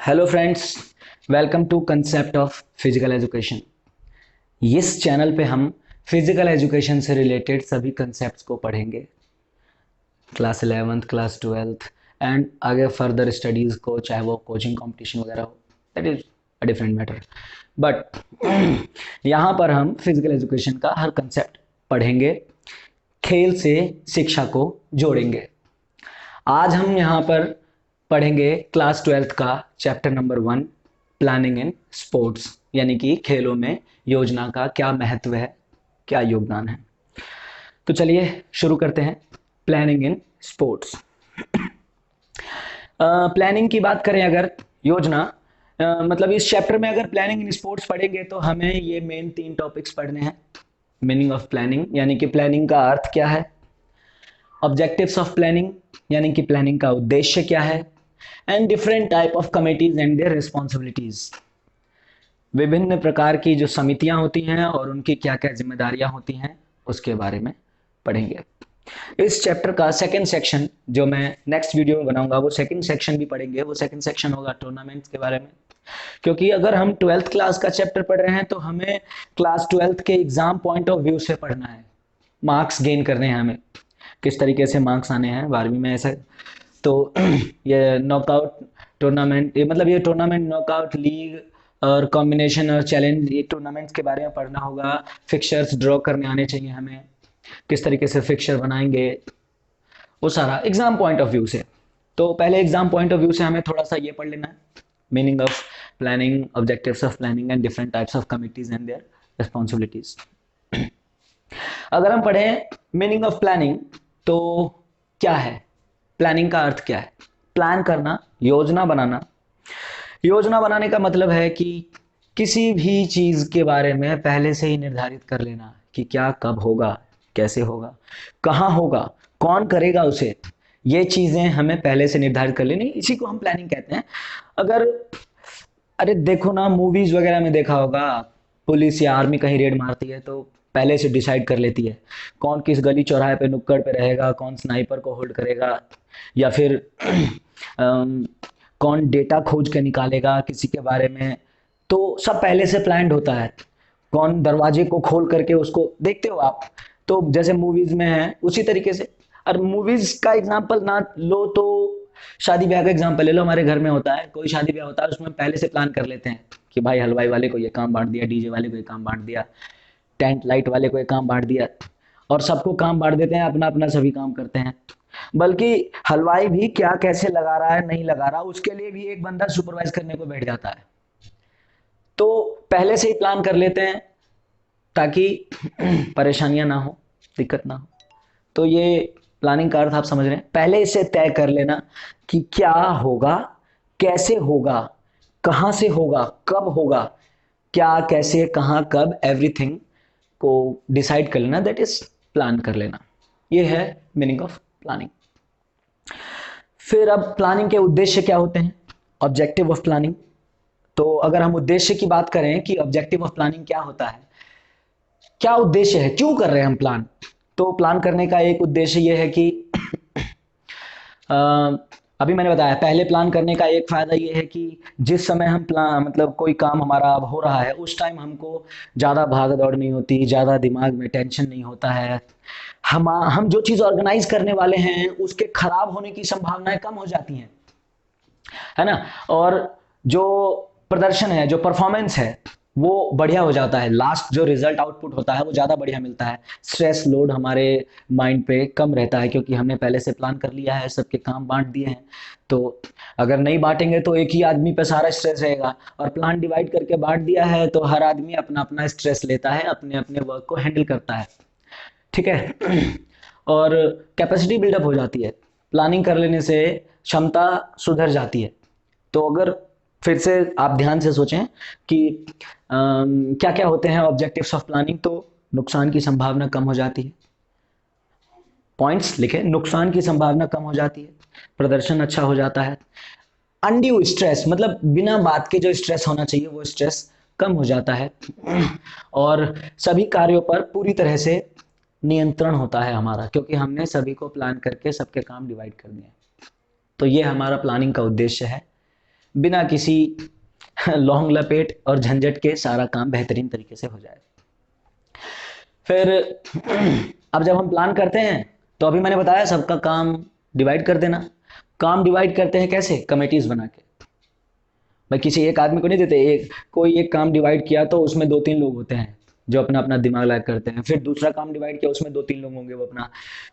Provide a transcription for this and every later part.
Hello friends, welcome to concept of physical education. इस channel पे हम फिजिकल एजुकेशन से रिलेटेड सभी कंसेप्ट्स को पढ़ेंगे। Class 11th, class 12th and आगे फर्दर स्टडीज़ को, चाहे वो कोचिंग कंपटीशन वगैरह हो, that is a different matter. But यहाँ पर हम फिजिकल एजुकेशन का हर कंसेप्ट पढ़ेंगे, खेल से शिक्षा को जोड़ेंगे। आज हम यहाँ पर पढ़ेंगे क्लास 12th का chapter number 1, planning in sports, यानी कि खेलों में योजना का क्या महत्व है, क्या योगदान है। तो चलिए शुरू करते हैं। Planning in sports. प्लानिंग की बात करें अगर, योजना, मतलब इस चैप्टर में अगर प्लानिंग इन स्पोर्ट्स पढ़ेंगे तो हमें ये मेन 3 टॉपिक्स पढ़ने हैं। मीनिंग ऑफ प्लानिंग, यानी कि प्लानिंग का अर्थ क्या है। ऑब्जेक्टिव्स ऑफ प्लानिंग, यानी कि प्लानिंग का उद्देश्य क्या है। And different type of committees and there responsibilities, विभिन्न प्रकार की जो समितियां होती हैं और उनकी क्या क्या जिम्मेदारियां होती हैं उसके बारे में पढ़ेंगे। इस चैप्टर का सेकंड सेक्शन जो मैं नेक्स्ट वीडियो में बनाऊंगा, वो सेकंड सेक्शन भी पढ़ेंगे। वो सेकंड सेक्शन होगा टूर्नामेंट्स के बारे में, क्योंकि अगर हम 12th क्लास का चैप्टर पढ़ रहे हैं तो हमें क्लास 12th के एग्जाम पॉइंट ऑफ व्यू से पढ़ना है। मार्क्स गेन करने हैं हमें, किस तरीके से मार्क्स आने हैं 12वीं में ऐसा। तो ये नॉकआउट टूर्नामेंट, ये मतलब ये टूर्नामेंट, नॉकआउट, लीग और कॉम्बिनेशन और चैलेंज, ये टूर्नामेंट्स के बारे में पढ़ना होगा। फिक्चर्स ड्रॉ करने आने चाहिए हमें, किस तरीके से फिक्चर बनाएंगे, वो सारा एग्जाम पॉइंट ऑफ व्यू से। तो पहले एग्जाम पॉइंट ऑफ व्यू से हमें थोड़ा सा ये पढ़ लेना है, meaning of planning, objectives of planning and different types of committees and there responsibilities. अगर हम पढ़ें मीनिंग ऑफ प्लानिंग तो क्या है, प्लानिंग का अर्थ क्या है। प्लान करना, योजना बनाना। योजना बनाने का मतलब है कि किसी भी चीज के बारे में पहले से ही निर्धारित कर लेना कि क्या कब होगा, कैसे होगा, कहाँ होगा, कौन करेगा उसे। ये चीजें हमें पहले से निर्धारित कर लेनी, इसी को हम प्लानिंग कहते हैं। अगर, अरे देखो ना, मूवीज वगैरह में देखा होगा, पुलिस या आर्मी कहीं रेड मारती है तो पहले से डिसाइड कर लेती है कौन किस गली चौराहे पे नुक्कड़ पे रहेगा, कौन स्नाइपर को होल्ड करेगा, या फिर कौन डेटा खोज के निकालेगा किसी के बारे में। तो सब पहले से प्लान्ड होता है, कौन दरवाजे को खोल करके उसको देखते हो आप। तो जैसे मूवीज में है उसी तरीके से। और मूवीज का एग्जांपल ना लो तो शादी ब्याह का एग्जांपल ले लो। हमारे घर में होता है, कोई शादी ब्याह होता है, उसमें पहले से प्लान कर लेते हैं कि भाई हलवाई वाले को ये काम बांट दिया, डीजे वाले को ये काम बांट दिया, टेंट लाइट वाले को ये काम बांट दिया, और सबको काम बांट देते हैं, अपना अपना सभी काम करते हैं। बल्कि हलवाई भी क्या कैसे लगा रहा है, नहीं लगा रहा, उसके लिए भी एक बंदा सुपरवाइज करने को बैठ जाता है। तो पहले से ही प्लान कर लेते हैं ताकि परेशानियां ना हो, दिक्कत ना हो। तो ये प्लानिंग का अर्थ आप समझ रहे हैं, पहले से तय कर लेना कि क्या होगा, कैसे होगा, कहां से होगा, कब होगा, क्या कैसे कहां कब, एवरीथिंग को डिसाइड कर लेना, दैट इज प्लान कर लेना। ये है मीनिंग ऑफ प्लानिंग। फिर अब प्लानिंग के उद्देश्य क्या होते हैं, ऑब्जेक्टिव ऑफ प्लानिंग। तो अगर हम उद्देश्य की बात करें कि ऑब्जेक्टिव ऑफ प्लानिंग क्या होता है, क्या उद्देश्य है, क्यों कर रहे हैं हम प्लान। तो प्लान करने का एक उद्देश्य यह है कि अभी मैंने बताया, पहले प्लान करने का एक फायदा ये है कि जिस समय हम प्लान, मतलब कोई काम हमारा अब हो रहा है, उस टाइम हमको ज़्यादा भाग दौड़ नहीं होती, ज़्यादा दिमाग में टेंशन नहीं होता है। हम जो चीज़ ऑर्गेनाइज करने वाले हैं उसके खराब होने की संभावनाएं कम हो जाती हैं, है ना। और जो प्रदर्शन है, जो परफॉर्मेंस है, वो बढ़िया हो जाता है। लास्ट जो रिजल्ट आउटपुट होता है वो ज़्यादा बढ़िया मिलता है। स्ट्रेस लोड हमारे माइंड पे कम रहता है, क्योंकि हमने पहले से प्लान कर लिया है, सबके काम बांट दिए हैं। तो अगर नहीं बांटेंगे तो एक ही आदमी पे सारा स्ट्रेस रहेगा, और प्लान डिवाइड करके बांट दिया है तो हर आदमी अपना अपना स्ट्रेस लेता है, अपने अपने वर्क को हैंडल करता है, ठीक है। और कैपेसिटी बिल्डअप हो जाती है, प्लानिंग कर लेने से क्षमता सुधर जाती है। तो अगर फिर से आप ध्यान से सोचें कि क्या क्या होते हैं ऑब्जेक्टिव्स ऑफ प्लानिंग, तो नुकसान की संभावना कम हो जाती है। पॉइंट्स लिखें, नुकसान की संभावना कम हो जाती है, प्रदर्शन अच्छा हो जाता है, अनड्यू स्ट्रेस, मतलब बिना बात के जो स्ट्रेस होना चाहिए वो स्ट्रेस कम हो जाता है, और सभी कार्यों पर पूरी तरह से नियंत्रण होता है हमारा, क्योंकि हमने सभी को प्लान करके सबके काम डिवाइड कर दिए। तो ये हमारा प्लानिंग का उद्देश्य है। बिना किसी लौंग लपेट और झंझट के सारा काम बेहतरीन तरीके से हो जाए। फिर अब जब हम प्लान करते हैं तो अभी मैंने बताया सबका काम डिवाइड कर देना। काम डिवाइड करते हैं कैसे? कमेटीज बना के। भाई किसी एक आदमी को नहीं देते, कोई एक काम डिवाइड किया तो उसमें 2-3 लोग होते हैं जो अपना अपना दिमाग लगा करते हैं। फिर दूसरा काम डिवाइड किया, उसमें 2-3 लोग होंगे वो अपना,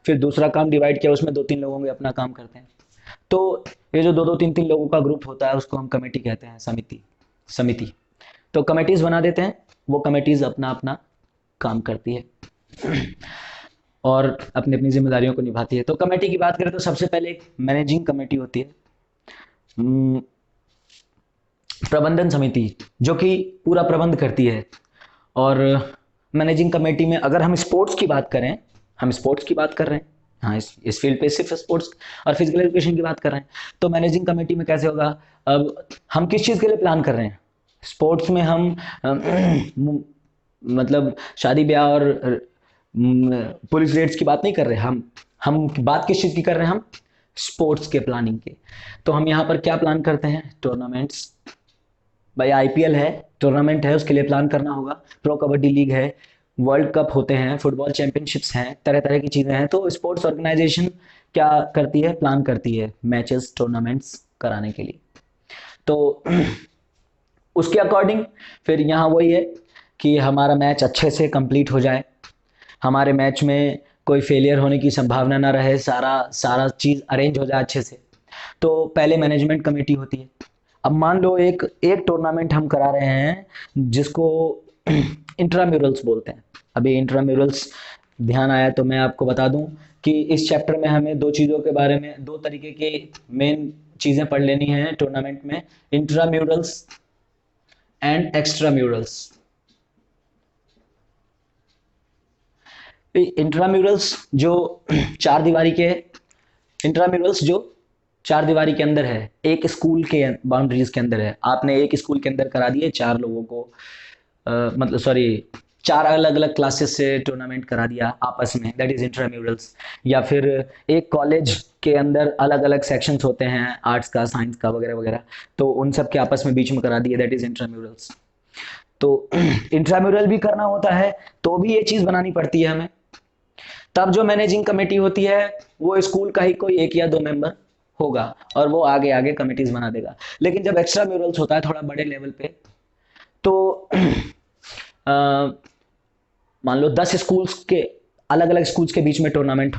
फिर दूसरा काम डिवाइड किया, उसमें 2-3 लोग होंगे अपना काम करते हैं। तो ये जो 2-2 3-3 लोगों का ग्रुप होता है उसको हम कमेटी कहते हैं, समिति। तो कमेटीज बना देते हैं, वो कमेटीज अपना अपना काम करती है और अपनी अपनी जिम्मेदारियों को निभाती है। तो कमेटी की बात करें तो सबसे पहले एक मैनेजिंग कमेटी होती है, प्रबंधन समिति, जो कि पूरा प्रबंध करती है। और मैनेजिंग कमेटी में अगर हम स्पोर्ट्स की बात करें, हम स्पोर्ट्स की बात कर रहे हैं, हाँ इस फील्ड पे सिर्फ स्पोर्ट्स और फिजिकल एजुकेशन की बात कर रहे हैं, तो मैनेजिंग कमेटी में कैसे होगा? अब हम किस चीज़ के लिए प्लान कर रहे हैं? स्पोर्ट्स में हम मतलब शादी ब्याह और पुलिस रेड्स की बात नहीं कर रहे, हम बात किस चीज़ की कर रहे हैं? हम स्पोर्ट्स के प्लानिंग के। तो हम यहाँ पर क्या प्लान करते हैं? टूर्नामेंट्स। भाई आईपीएल है, टूर्नामेंट है, उसके लिए प्लान करना होगा। प्रो कबड्डी लीग है, वर्ल्ड कप होते हैं, फुटबॉल चैंपियनशिप्स हैं, तरह तरह की चीज़ें हैं। तो स्पोर्ट्स ऑर्गेनाइजेशन क्या करती है? प्लान करती है मैचेस, टूर्नामेंट्स कराने के लिए। तो उसके अकॉर्डिंग फिर यहाँ वही है कि हमारा मैच अच्छे से कंप्लीट हो जाए, हमारे मैच में कोई फेलियर होने की संभावना ना रहे, सारा चीज़ अरेंज हो जाए अच्छे से। तो पहले मैनेजमेंट कमेटी होती है। अब मान लो एक टूर्नामेंट हम करा रहे हैं जिसको इंट्राम्यूरल्स बोलते हैं। अभी इंट्राम्यूरल्स ध्यान आया तो मैं आपको बता दूं कि इस चैप्टर में हमें दो चीज़ों के बारे में, दो तरीके के मेन चीज़ें पढ़ लेनी है टूर्नामेंट में, इंट्राम्यूरल्स एंड एक्स्ट्राम्यूरल्स। इंट्राम्यूरल्स जो चार दीवारी के इंट्राम्यूरल्स जो चार दीवारी के अंदर है, एक स्कूल के बाउंड्रीज के अंदर है। आपने एक स्कूल के अंदर करा दिए चार लोगों को, मतलब सॉरी, चार अलग अलग क्लासेस से टूर्नामेंट करा दिया आपस में, दैट इज इंट्राम्यूरल्स। या फिर एक कॉलेज के अंदर अलग अलग सेक्शंस होते हैं, आर्ट्स का, साइंस का वगैरह वगैरह, तो उन सब के आपस में बीच में करा दिए, दैट इज इंट्राम्यूरल्स। तो इंट्राम्यूरल भी करना होता है तो भी ये चीज़ बनानी पड़ती है हमें। तब जो मैनेजिंग कमेटी होती है वो स्कूल का ही कोई एक या दो मेंबर होगा और वो आगे आगे कमिटीज बना देगा। लेकिन जब एक्स्ट्रा म्यूरल्स होता है थोड़ा बड़े लेवल पे, तो मान लो 10 स्कूल्स के, अलग अलग स्कूल्स के बीच में टूर्नामेंट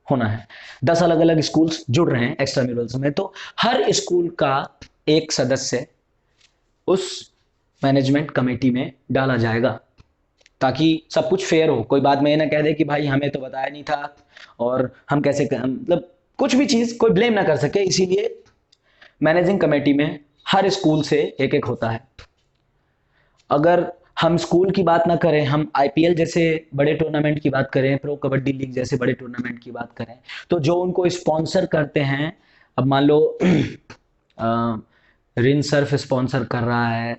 होना है, 10 अलग अलग स्कूल्स जुड़ रहे हैं एक्स्ट्रा म्यूरल्स में, तो हर स्कूल का एक सदस्य उस मैनेजमेंट कमेटी में डाला जाएगा ताकि सब कुछ फेयर हो। कोई बाद में ये ना कह दे कि भाई हमें तो बताया नहीं था और हम कैसे मतलब कुछ भी चीज़ कोई ब्लेम ना कर सके, इसीलिए मैनेजिंग कमेटी में हर स्कूल से एक एक होता है। अगर हम स्कूल की बात ना करें, हम आईपीएल जैसे बड़े टूर्नामेंट की बात करें, प्रो कबड्डी लीग जैसे बड़े टूर्नामेंट की बात करें, तो जो उनको स्पॉन्सर करते हैं, अब मान लो रिन सर्फ स्पॉन्सर कर रहा है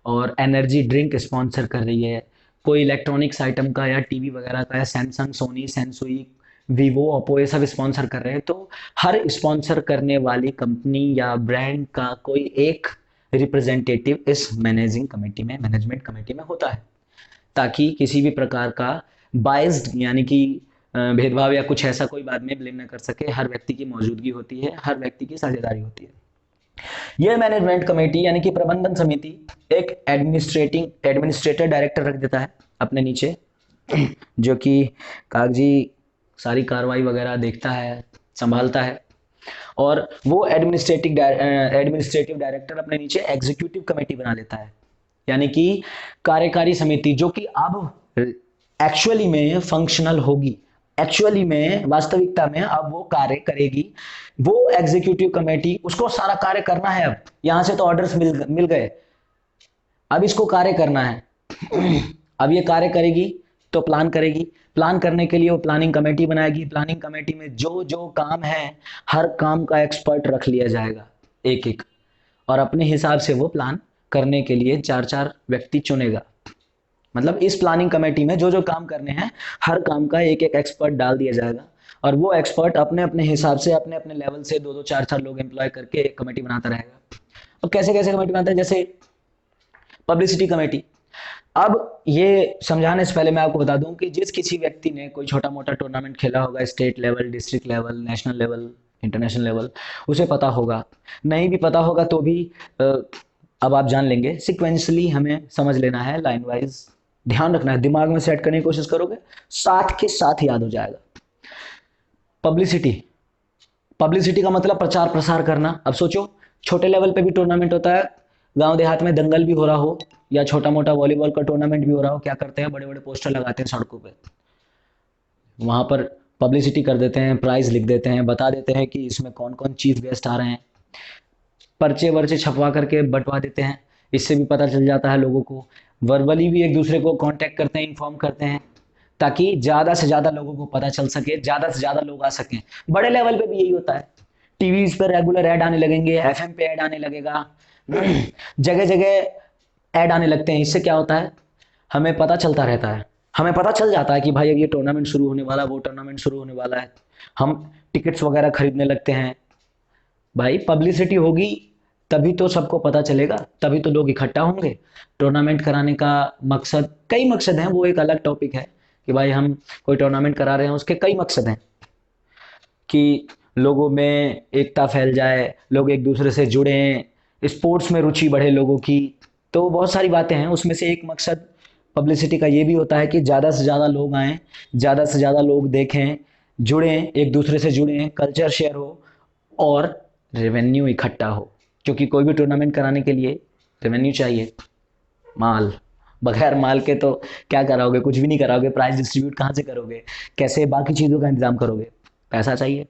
और एनर्जी ड्रिंक स्पॉन्सर कर रही है, कोई इलेक्ट्रॉनिक्स आइटम का या टीवी वगैरह का, या सैमसंग, सोनी, सैमसुई, वीवो, ओप्पो, ये सब स्पॉन्सर कर रहे हैं, तो हर स्पॉन्सर करने वाली कंपनी या ब्रांड का कोई एक रिप्रेजेंटेटिव इस मैनेजिंग कमेटी में, मैनेजमेंट कमेटी में होता है, ताकि किसी भी प्रकार का बाइज्ड यानी कि भेदभाव या कुछ ऐसा कोई बाद में ब्लेम ना कर सके। हर व्यक्ति की मौजूदगी होती है, हर व्यक्ति की साझेदारी होती है। यह मैनेजमेंट कमेटी यानी कि प्रबंधन समिति एक एडमिनिस्ट्रेटर डायरेक्टर रख देता है अपने नीचे, जो कि कागजी सारी कार्रवाई वगैरह देखता है, संभालता है। और वो एडमिनिस्ट्रेटिव डायरेक्टर अपने नीचे एग्जीक्यूटिव कमेटी बना लेता है, यानी कि कार्यकारी समिति, जो कि अब एक्चुअली में फंक्शनल होगी, एक्चुअली में वास्तविकता में अब वो कार्य करेगी। वो एग्जीक्यूटिव कमेटी, उसको सारा कार्य करना है। अब यहां से तो ऑर्डर्स मिल गए, अब इसको कार्य करना है। अब ये कार्य करेगी तो प्लान करेगी, प्लान करने के लिए वो प्लानिंग कमेटी बनाएगी। प्लानिंग कमेटी में जो जो काम है, हर काम का एक्सपर्ट रख लिया जाएगा एक एक, और अपने हिसाब से वो प्लान करने के लिए 4-4 व्यक्ति चुनेगा। मतलब इस प्लानिंग कमेटी में जो जो काम करने हैं, हर काम का एक एक एक्सपर्ट डाल दिया जाएगा, और वो एक्सपर्ट अपने अपने हिसाब से, अपने अपने लेवल से 2-2, 4-4 लोग एम्प्लॉय करके एक कमेटी बनाता रहेगा। अब कैसे कैसे कमेटी बनाते हैं, जैसे पब्लिसिटी कमेटी। अब ये समझाने से पहले मैं आपको बता दूं कि जिस किसी व्यक्ति ने कोई छोटा मोटा टूर्नामेंट खेला होगा, state level, district level, national level, international level, उसे पता होगा। नहीं भी पता होगा तो भी अब आप जान लेंगे। सिक्वेंसली हमें समझ लेना है, लाइन वाइज ध्यान रखना है, दिमाग में सेट करने की कोशिश करोगे, साथ के साथ याद हो जाएगा। पब्लिसिटी, पब्लिसिटी का मतलब प्रचार प्रसार करना। अब सोचो, छोटे लेवल पे भी टूर्नामेंट होता है, गांव देहात में दंगल भी हो रहा हो या छोटा मोटा वॉलीबॉल का टूर्नामेंट भी हो रहा हो, क्या करते हैं, बड़े बड़े पोस्टर लगाते हैं सड़कों पे, वहां पर पब्लिसिटी कर देते हैं, प्राइस लिख देते हैं, बता देते हैं कि इसमें कौन कौन चीफ गेस्ट आ रहे हैं, पर्चे वर्चे छपवा करके बंटवा देते हैं। इससे भी पता चल जाता है लोगों को। वर्बली भी एक दूसरे को कांटेक्ट करते हैं, इन्फॉर्म करते हैं, ताकि ज़्यादा से ज़्यादा लोगों को पता चल सके, ज़्यादा से ज़्यादा लोग आ सकें। बड़े लेवल पे भी यही होता है, टीवीज पर रेगुलर ऐड आने लगेंगे, एफएम पे ऐड आने लगेगा, जगह जगह ऐड आने लगते हैं। इससे क्या होता है, हमें पता चलता रहता है, हमें पता चल जाता है कि भाई अब ये टूर्नामेंट शुरू होने वाला, वो टूर्नामेंट शुरू होने वाला है। हम टिकट्स वगैरह खरीदने लगते हैं। भाई पब्लिसिटी होगी तभी तो सबको पता चलेगा, तभी तो लोग इकट्ठा होंगे। टूर्नामेंट कराने का मकसद, कई मकसद हैं, वो एक अलग टॉपिक है कि भाई हम कोई टूर्नामेंट करा रहे हैं, उसके कई मकसद हैं कि लोगों में एकता फैल जाए, लोग एक दूसरे से जुड़ें, स्पोर्ट्स में रुचि बढ़े लोगों की। तो बहुत सारी बातें हैं, उसमें से एक मकसद पब्लिसिटी का ये भी होता है कि ज़्यादा से ज़्यादा लोग आएँ, ज़्यादा से ज़्यादा लोग देखें, जुड़ें, एक दूसरे से जुड़ें, कल्चर शेयर हो और रेवेन्यू इकट्ठा हो। क्योंकि कोई भी टूर्नामेंट कराने के लिए रेवेन्यू चाहिए, माल। बगैर माल के तो क्या कराओगे, कुछ भी नहीं कराओगे, प्राइस डिस्ट्रीब्यूट कहाँ से करोगे, कैसे बाकी चीज़ों का इंतजाम करोगे, पैसा चाहिए।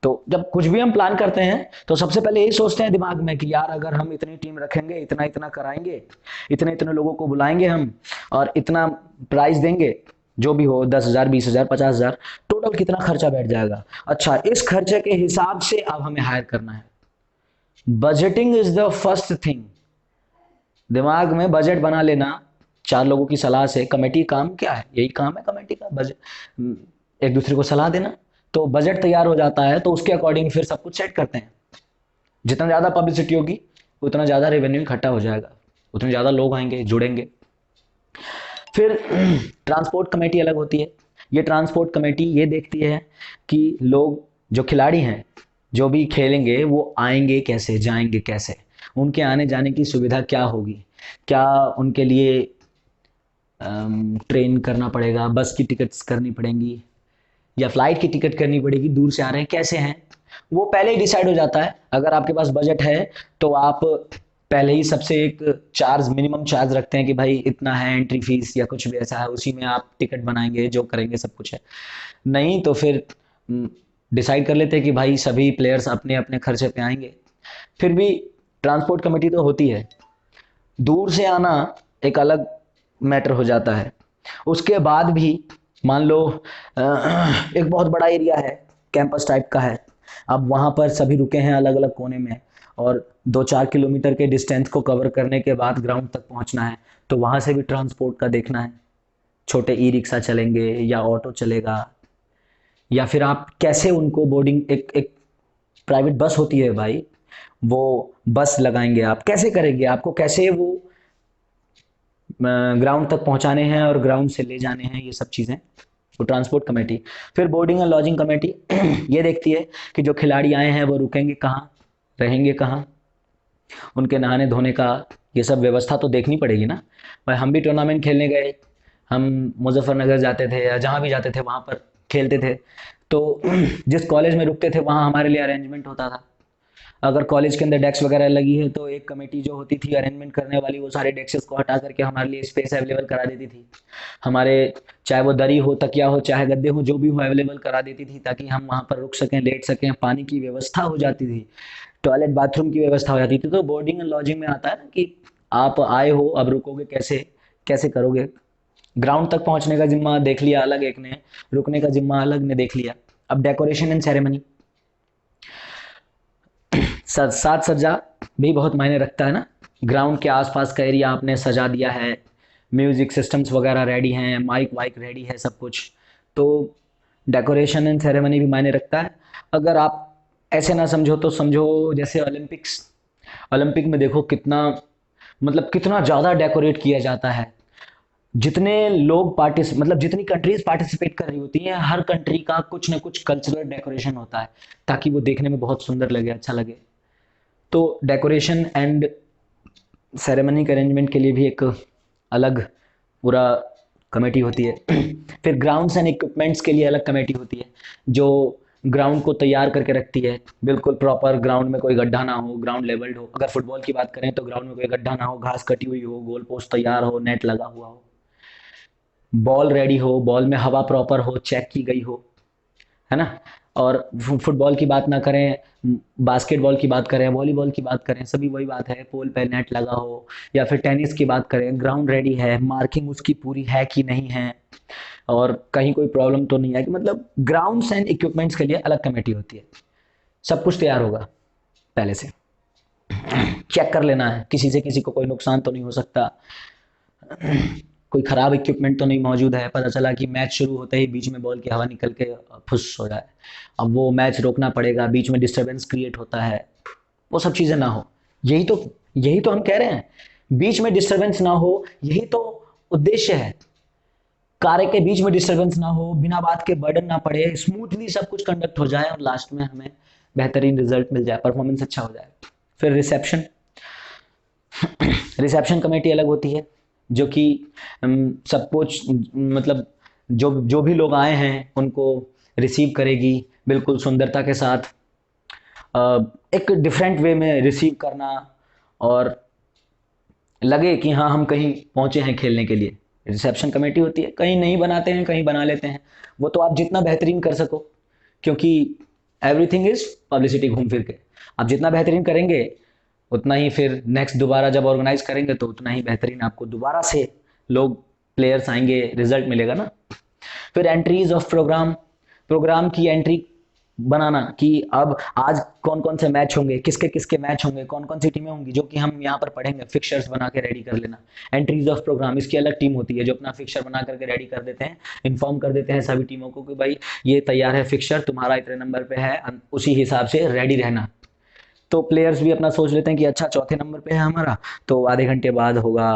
तो जब कुछ भी हम प्लान करते हैं तो सबसे पहले यही सोचते हैं दिमाग में कि यार अगर हम इतनी टीम रखेंगे, इतना इतना कराएंगे, इतने इतने लोगों को बुलाएंगे हम और इतना प्राइस देंगे, जो भी हो 10,000, 20,000, 50,000, टोटल कितना खर्चा बैठ जाएगा। अच्छा, इस खर्चे के हिसाब से अब हमें हायर करना है। Budgeting is the first thing. दिमाग में बजट बना लेना, 4 लोगों की सलाह से। कमेटी काम क्या है, यही काम है कमेटी का, बजट, एक दूसरे को सलाह देना। तो बजट तैयार हो जाता है, तो उसके अकॉर्डिंग फिर सब कुछ सेट करते हैं। जितना ज़्यादा पब्लिसिटी होगी उतना ज़्यादा रेवेन्यू इकट्ठा हो जाएगा, उतने ज़्यादा लोग आएंगे, जुड़ेंगे। फिर ट्रांसपोर्ट कमेटी अलग होती है। ये ट्रांसपोर्ट कमेटी ये देखती है कि लोग, जो खिलाड़ी हैं, जो भी खेलेंगे, वो आएंगे कैसे, जाएंगे कैसे, उनके आने जाने की सुविधा क्या होगी, क्या उनके लिए ट्रेन करना पड़ेगा, बस की टिकट्स करनी पड़ेंगी या फ्लाइट की टिकट करनी पड़ेगी, दूर से आ रहे हैं कैसे हैं, वो पहले ही डिसाइड हो जाता है। अगर आपके पास बजट है तो आप पहले ही सबसे एक चार्ज, मिनिमम चार्ज रखते हैं कि भाई इतना है एंट्री फीस या कुछ भी ऐसा है, उसी में आप टिकट बनाएंगे, जो करेंगे सब कुछ है। नहीं तो फिर डिसाइड कर लेते हैं कि भाई सभी प्लेयर्स अपने अपने खर्चे पे आएंगे। फिर भी ट्रांसपोर्ट कमेटी तो होती है। दूर से आना एक अलग मैटर हो जाता है। उसके बाद भी मान लो एक बहुत बड़ा एरिया है, कैंपस टाइप का है, अब वहाँ पर सभी रुके हैं अलग अलग कोने में, और 2-4 किलोमीटर के डिस्टेंस को कवर करने के बाद ग्राउंड तक पहुँचना है, तो वहाँ से भी ट्रांसपोर्ट का देखना है। छोटे ई रिक्शा चलेंगे या ऑटो चलेगा, या फिर आप कैसे उनको बोर्डिंग, एक एक प्राइवेट बस होती है भाई, वो बस लगाएंगे, आप कैसे करेंगे, आपको कैसे वो ग्राउंड तक पहुंचाने हैं और ग्राउंड से ले जाने हैं, ये सब चीज़ें वो ट्रांसपोर्ट कमेटी। फिर बोर्डिंग एंड लॉजिंग कमेटी ये देखती है कि जो खिलाड़ी आए हैं वो रुकेंगे कहाँ, रहेंगे कहाँ, उनके नहाने धोने का, ये सब व्यवस्था तो देखनी पड़ेगी ना भाई। हम भी टूर्नामेंट खेलने गए, हम मुजफ्फरनगर जाते थे या जहाँ भी जाते थे वहाँ पर खेलते थे, तो जिस कॉलेज में रुकते थे वहाँ हमारे लिए अरेंजमेंट होता था। अगर कॉलेज के अंदर डेस्क वगैरह लगी है तो एक कमेटी जो होती थी अरेंजमेंट करने वाली, वो सारे डेस्क को हटा करके हमारे लिए स्पेस अवेलेबल करा देती थी। हमारे चाहे वो दरी हो, तकिया हो, चाहे गद्दे हो, जो भी हो अवेलेबल करा देती थी, ताकि हम वहाँ पर रुक सकें, लेट सकें। पानी की व्यवस्था हो जाती थी, टॉयलेट बाथरूम की व्यवस्था हो जाती थी। तो बोर्डिंग एंड लॉजिंग में आता है ना कि आप आए हो, अब रुकोगे कैसे, कैसे करोगे। ग्राउंड तक पहुंचने का जिम्मा देख लिया अलग एक ने, रुकने का जिम्मा अलग ने देख लिया। अब डेकोरेशन एंड सेरेमनी, साज सज्जा भी बहुत मायने रखता है ना। ग्राउंड के आसपास का एरिया आपने सजा दिया है, म्यूजिक सिस्टम्स वगैरह रेडी हैं, माइक वाइक रेडी है, सब कुछ, तो डेकोरेशन एंड सेरेमनी भी मायने रखता है। अगर आप ऐसे ना समझो तो समझो जैसे ओलंपिक्स, ओलंपिक में देखो कितना, मतलब कितना ज़्यादा डेकोरेट किया जाता है। जितने लोग मतलब जितनी कंट्रीज पार्टिसिपेट कर रही होती हैं, हर कंट्री का कुछ ना कुछ कल्चरल डेकोरेशन होता है, ताकि वो देखने में बहुत सुंदर लगे, अच्छा लगे। तो डेकोरेशन एंड सेरेमनी के अरेंजमेंट के लिए भी एक अलग पूरा कमेटी होती है। फिर ग्राउंड्स एंड इक्विपमेंट्स के लिए अलग कमेटी होती है, जो ग्राउंड को तैयार करके रखती है, बिल्कुल प्रॉपर, ग्राउंड में कोई गड्ढा ना हो, ग्राउंड लेवल्ड हो। अगर फुटबॉल की बात करें तो ग्राउंड में कोई गड्ढा ना हो, घास कटी हुई हो, गोल पोस्ट तैयार हो, नेट लगा हुआ हो, बॉल रेडी हो, बॉल में हवा प्रॉपर हो, चेक की गई हो, है ना। और फुटबॉल की बात ना करें, बास्केटबॉल की बात करें, वॉलीबॉल की बात करें, सभी वही बात है, पोल पे नेट लगा हो। या फिर टेनिस की बात करें, ग्राउंड रेडी है, मार्किंग उसकी पूरी है कि नहीं है, और कहीं कोई प्रॉब्लम तो नहीं है कि, मतलब ग्राउंड्स एंड इक्विपमेंट्स के लिए अलग कमेटी होती है। सब कुछ तैयार होगा पहले से, चेक कर लेना है किसी से किसी को कोई नुकसान तो नहीं हो सकता, कोई खराब इक्विपमेंट तो नहीं मौजूद है। पता चला कि मैच शुरू होते ही बीच में बॉल की हवा निकल के फुस हो जाए, अब वो मैच रोकना पड़ेगा, बीच में डिस्टरबेंस क्रिएट होता है, वो सब चीज़ें ना हो। यही तो हम कह रहे हैं, बीच में डिस्टरबेंस ना हो, यही तो उद्देश्य है। कार्य के बीच में डिस्टरबेंस ना हो, बिना बात के बर्डन ना पड़े, स्मूथली सब कुछ कंडक्ट हो जाए और लास्ट में हमें बेहतरीन रिजल्ट मिल जाए, परफॉर्मेंस अच्छा हो जाए। फिर रिसेप्शन, रिसेप्शन कमेटी अलग होती है, जो कि सब कुछ, मतलब जो जो भी लोग आए हैं उनको रिसीव करेगी बिल्कुल सुंदरता के साथ, एक डिफरेंट वे में रिसीव करना, और लगे कि हाँ हम कहीं पहुंचे हैं खेलने के लिए। रिसेप्शन कमेटी होती है, कहीं नहीं बनाते हैं, कहीं बना लेते हैं, वो तो आप जितना बेहतरीन कर सको, क्योंकि एवरीथिंग इज पब्लिसिटी। घूम फिर के आप जितना बेहतरीन करेंगे, उतना ही फिर नेक्स्ट दोबारा जब ऑर्गेनाइज करेंगे तो उतना ही बेहतरीन आपको दोबारा से लोग, प्लेयर्स आएंगे, रिजल्ट मिलेगा ना। फिर एंट्रीज ऑफ प्रोग्राम, प्रोग्राम की एंट्री बनाना कि अब आज कौन कौन से मैच होंगे, किसके किसके मैच होंगे, कौन कौन सी टीमें होंगी, जो कि हम यहाँ पर पढ़ेंगे, फिक्चर्स बना के रेडी कर लेना। एंट्रीज ऑफ प्रोग्राम, इसकी अलग टीम होती है जो अपना फिक्चर बना करके रेडी कर देते हैं, इन्फॉर्म कर देते हैं सभी टीमों को कि भाई ये तैयार है फिक्चर, तुम्हारा इतने नंबर पे है, उसी हिसाब से रेडी रहना। तो प्लेयर्स भी अपना सोच लेते हैं कि अच्छा चौथे नंबर पे है हमारा, तो आधे घंटे बाद होगा,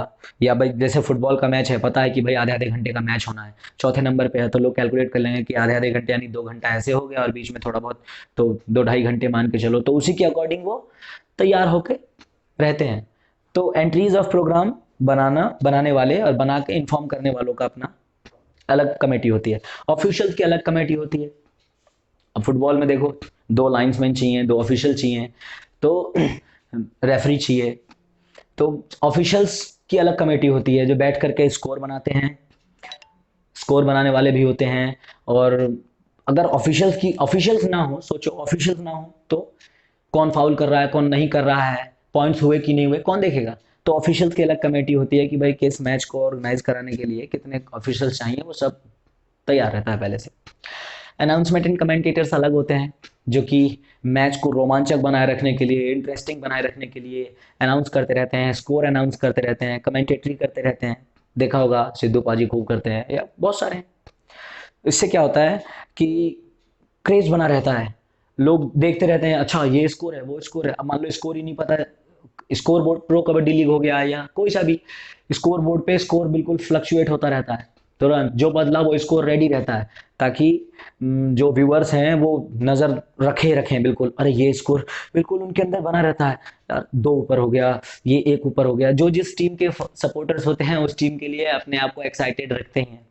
या भाई जैसे फुटबॉल का मैच है, पता है कि भाई आधे आधे घंटे का मैच होना है, चौथे नंबर पे है, तो लोग कैलकुलेट कर लेंगे कि आधे आधे घंटे यानी 2 घंटा ऐसे हो गया, और बीच में थोड़ा बहुत, तो 2 ढाई घंटे मान के चलो, तो उसी के अकॉर्डिंग वो तैयार होके रहते हैं। तो एंट्रीज ऑफ प्रोग्राम बनाने वाले और बना के इन्फॉर्म करने वालों का अपना अलग कमेटी होती है। ऑफिशियल्स की अलग कमेटी होती है। अब फुटबॉल में देखो, 2 लाइन्समैन चाहिए, 2 ऑफिशियल चाहिए, तो रेफरी चाहिए। तो ऑफिशियल्स की अलग कमेटी होती है जो बैठ करके स्कोर बनाते हैं, स्कोर बनाने वाले भी होते हैं। और अगर ऑफिशियल्स ना हो, सोचो ऑफिशियल्स ना हो तो कौन फाउल कर रहा है, कौन नहीं कर रहा है, पॉइंट्स हुए कि नहीं हुए, कौन देखेगा। तो ऑफिशियल्स की अलग कमेटी होती है कि भाई किस मैच को ऑर्गेनाइज कराने के लिए कितने ऑफिशियल्स चाहिए, वो सब तैयार रहता है पहले से। अनाउंसमेंट एंड कमेंटेटर्स अलग होते हैं, जो कि मैच को रोमांचक बनाए रखने के लिए, इंटरेस्टिंग बनाए रखने के लिए अनाउंस करते रहते हैं, स्कोर अनाउंस करते रहते हैं, कमेंटेटरी करते रहते हैं। देखा होगा सिद्धू पाजी खूब करते हैं, या बहुत सारे हैं। इससे क्या होता है कि क्रेज बना रहता है, लोग देखते रहते हैं, अच्छा ये स्कोर है, वो स्कोर है। अब मान लो स्कोर ही नहीं पता है, score board, pro kabaddi league हो गया या कोई सा भी, स्कोर बोर्ड पे स्कोर बिल्कुल फ्लक्चुएट होता रहता है, तुरंत जो बदला वो स्कोर रेडी रहता है, ताकि जो व्यूअर्स हैं वो नज़र रखें बिल्कुल, अरे ये स्कोर बिल्कुल उनके अंदर बना रहता है, यार 2 ऊपर हो गया, ये 1 ऊपर हो गया। जो जिस टीम के सपोर्टर्स होते हैं उस टीम के लिए अपने आप को एक्साइटेड रखते हैं।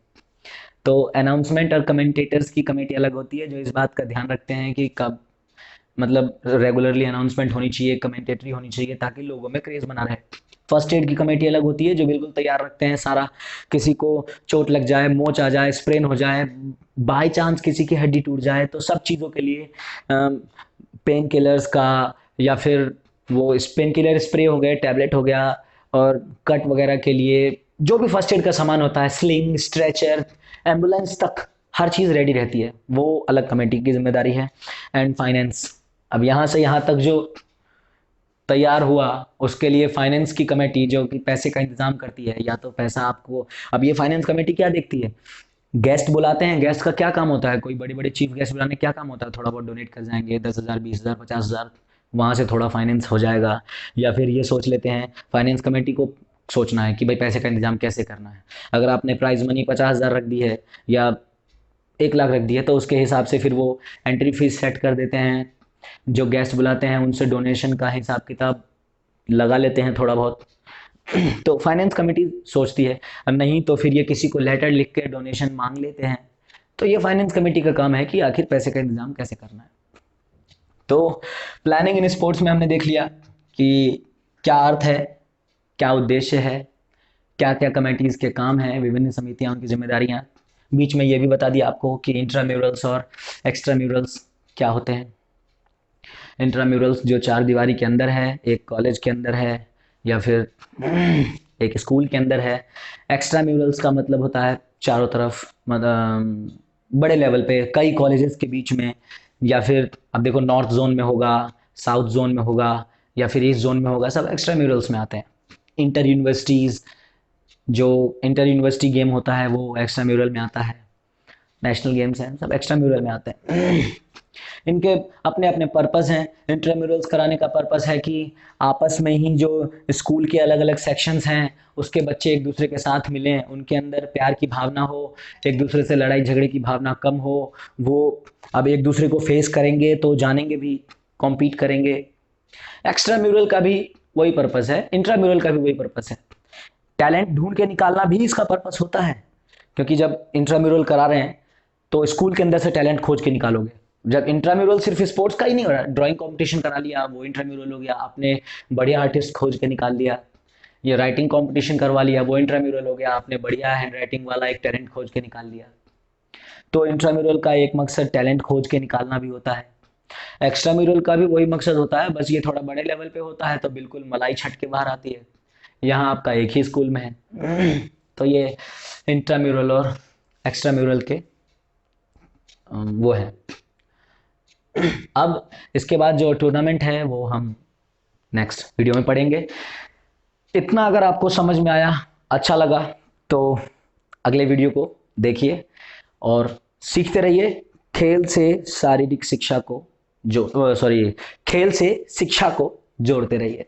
तो अनाउंसमेंट और कमेंटेटर्स की कमेटी अलग होती है, जो इस बात का ध्यान रखते हैं कि कब, मतलब रेगुलरली अनाउंसमेंट होनी चाहिए, कमेंटेटरी होनी चाहिए, ताकि लोगों में क्रेज बना रहे। फर्स्ट एड की कमेटी अलग होती है, जो बिल्कुल तैयार रखते हैं सारा, किसी को चोट लग जाए, मोच आ जाए, स्प्रेन हो जाए, बाय चांस किसी की हड्डी टूट जाए, तो सब चीज़ों के लिए पेन किलर्स का, या फिर वो पेन किलर स्प्रे हो गए, टैबलेट हो गया, और कट वगैरह के लिए जो भी फर्स्ट एड का सामान होता है, स्लिंग, स्ट्रेचर, एम्बुलेंस तक, हर चीज़ रेडी रहती है, वो अलग कमेटी की जिम्मेदारी है। एंड फाइनेंस, अब यहाँ से यहाँ तक जो तैयार हुआ, उसके लिए फाइनेंस की कमेटी जो कि पैसे का इंतजाम करती है, या तो पैसा आपको, अब ये फाइनेंस कमेटी क्या देखती है, गेस्ट बुलाते हैं, गेस्ट का क्या काम होता है, कोई बड़े बड़े चीफ गेस्ट बुलाने क्या काम होता है, थोड़ा बहुत डोनेट कर जाएंगे, 10,000, 20,000, 50,000, वहाँ से थोड़ा फाइनेंस हो जाएगा। या फिर ये सोच लेते हैं, फाइनेंस कमेटी को सोचना है कि भाई पैसे का इंतजाम कैसे करना है। अगर आपने प्राइज मनी 50,000 रख दी है या 1 लाख रख दी है, तो उसके हिसाब से फिर वो एंट्री फीस सेट कर देते हैं। जो गेस्ट बुलाते हैं उनसे डोनेशन का हिसाब किताब लगा लेते हैं थोड़ा बहुत। तो फाइनेंस कमेटी सोचती है, और नहीं तो फिर ये किसी को लेटर लिख के डोनेशन मांग लेते हैं। तो ये फाइनेंस कमेटी का काम है कि आखिर पैसे का इंतजाम कैसे करना है। तो प्लानिंग इन स्पोर्ट्स में हमने देख लिया कि क्या अर्थ है, क्या उद्देश्य है, क्या क्या कमेटीज के काम हैं, विभिन्न समितियां, उनकी जिम्मेदारियां। बीच में ये भी बता दिया आपको कि इंट्राम्यूरल्स और एक्स्ट्राम्यूरल्स क्या होते हैं। इंट्राम्यूरल्स जो 4 दीवारी के अंदर है, एक कॉलेज के अंदर है या फिर एक स्कूल के अंदर है। एक्स्ट्राम्यूरल्स का मतलब होता है चारों तरफ, मतलब बड़े लेवल पे कई कॉलेजेस के बीच में, या फिर अब देखो नॉर्थ जोन में होगा, साउथ जोन में होगा या फिर ईस्ट जोन में होगा, सब एक्स्ट्राम्यूरल्स में आते हैं। इंटर यूनिवर्सिटीज़, जो इंटर यूनिवर्सिटी गेम होता है वो एक्स्ट्राम्यूरल में आता है। नेशनल गेम्स हैं, सब एक्स्ट्राम्यूरल में आते हैं। इनके अपने अपने पर्पस हैं। इंट्राम्यूरल्स कराने का पर्पस है कि आपस में ही जो स्कूल के अलग अलग सेक्शंस हैं उसके बच्चे एक दूसरे के साथ मिलें, उनके अंदर प्यार की भावना हो, एक दूसरे से लड़ाई झगड़े की भावना कम हो। वो अब एक दूसरे को फेस करेंगे तो जानेंगे भी, कॉम्पीट करेंगे। एक्स्ट्राम्यूरल का भी वही पर्पस है, इंट्राम्यूरल का भी वही पर्पस है। टैलेंट ढूंढ के निकालना भी इसका पर्पस होता है, क्योंकि जब इंट्राम्यूरल करा रहे हैं तो स्कूल के अंदर से टैलेंट खोज के निकालोगे। जब इंट्राम्यूरल सिर्फ स्पोर्ट्स का ही नहीं हो रहा, ड्राइंग कंपटीशन करा लिया वो इंट्राम्यूरल हो गया, आपने बढ़िया आर्टिस्ट खोज के निकाल दिया। ये राइटिंग कंपटीशन करवा लिया, वो इंट्राम्यूरल हो गया, आपने बढ़िया हैंड राइटिंग वाला एक टैलेंट खोज के निकाल लिया। तो इंट्राम्यूरल का एक मकसद टैलेंट खोज के निकालना भी होता है। एक्स्ट्राम्यूरल का भी वही मकसद होता है, बस ये थोड़ा बड़े लेवल पे होता है तो बिल्कुल मलाई छट के बाहर आती है। यहाँ आपका एक ही स्कूल में है। तो ये इंट्राम्यूरल और एक्स्ट्राम्यूरल के वो है। अब इसके बाद जो टूर्नामेंट है वो हम नेक्स्ट वीडियो में पढ़ेंगे। इतना अगर आपको समझ में आया, अच्छा लगा, तो अगले वीडियो को देखिए और सीखते रहिए। खेल से शारीरिक शिक्षा को जो खेल से शिक्षा को जोड़ते रहिए।